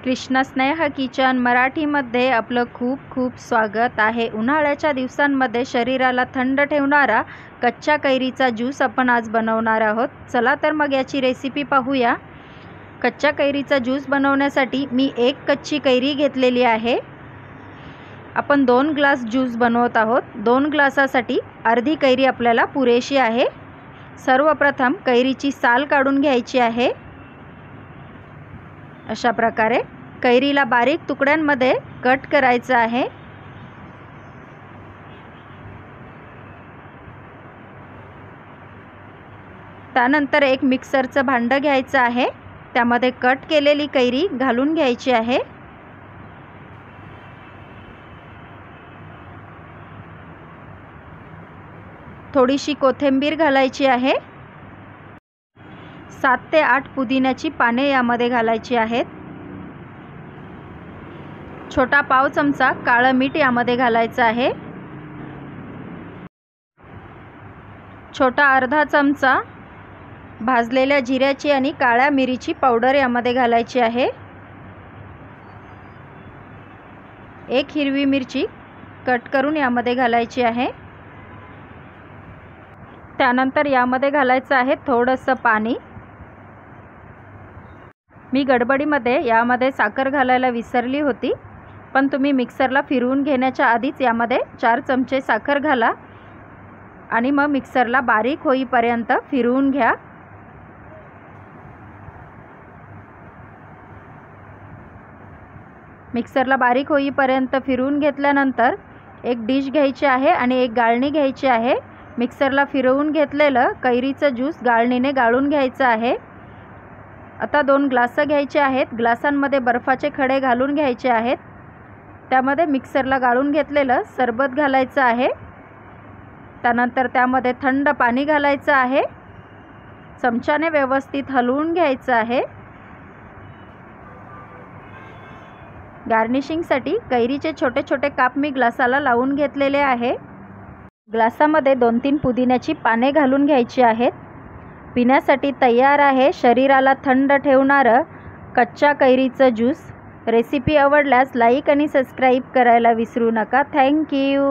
कृष्ण स्नेह किचन मराठीमध्ये आपलं खूप खूप स्वागत आहे। उन्हाळ्याच्या दिवसांमध्ये शरीराला थंड ठेवणारा कच्च्या कैरीचा ज्यूस आपण आज बनवणार आहोत। चला तर मग याची रेसिपी पाहूया। कच्च्या कैरीचा ज्यूस बनवण्यासाठी मी एक कच्ची कैरी घेतलेली आहे। आपण 2 ग्लास ज्यूस बनवत आहोत। 2 ग्लासासाठी अर्धी कैरी आपल्याला पुरेशी आहे। सर्वप्रथम कैरीची साल काढून घ्यायची आहे। अशा प्रकारे कैरीला बारीक तुकड्यांमध्ये कट करायचं आहे। त्यानंतर एक मिक्सरचं भांडं घ्यायचं आहे। त्यामध्ये कट केलेली कैरी घालून घ्यायची आहे। थोडीशी कोथिंबीर घालायची आहे। 7 ते 8 पुदिन्याची पाने यामध्ये घालायची आहेत। छोटा पाव चमचा काळं मीठ यामध्ये घालायचं आहे। छोटा अर्धा चमचा भाजलेल्या जिऱ्याची आणि काळ्या मिरीची पावडर यामध्ये घालायची आहे। 1 हिरवी मिरची कट करून यामध्ये घालायची आहे। त्यानंतर यामध्ये घालायचं आहे थोडंसं पाणी। मी गडबडीमध्ये यामध्ये साखर घालायला विसरली होती, पण तुम्ही मिक्सरला फिरवून घेण्याच्या आधीच यामध्ये 4 चमचे साखर घाला आणि मग मिक्सरला बारीक होईपर्यंत फिरवून घ्या। मिक्सरला बारीक होईपर्यंत फिरवून घेतल्यानंतर एक डिश घ्यायची आहे आणि एक गाळणी घ्यायची आहे। मिक्सरला फिरवून घेतलेलं कैरीचं ज्यूस गाळणीने गाळून घ्यायचं आहे। आता 2 ग्लास घ्यायचे आहेत। ग्लासांमध्ये बर्फाचे खडे घालून घ्यायचे आहेत। त्यामध्ये मिक्सरला गाळून घेतलेलं सरबत घालायचं आहे। त्यानंतर त्यामध्ये थंड पाणी घालायचं आहे। चमच्याने व्यवस्थित हलवून घ्यायचं आहे। गार्निशिंगसाठी कैरीचे छोटे छोटे काप मी ग्लासाला लावून घेतलेले आहे। ग्लासामध्ये 2-3 पुदिन्याची पाने घालून घ्यायची आहेत। पिण्यासाठी तयार आहे शरीराला थंड ठेवणारं कच्च्या कैरीचं ज्यूस। रेसिपी आवडल्यास लाईक आणि सबस्क्राईब करायला विसरू नका। Thank you.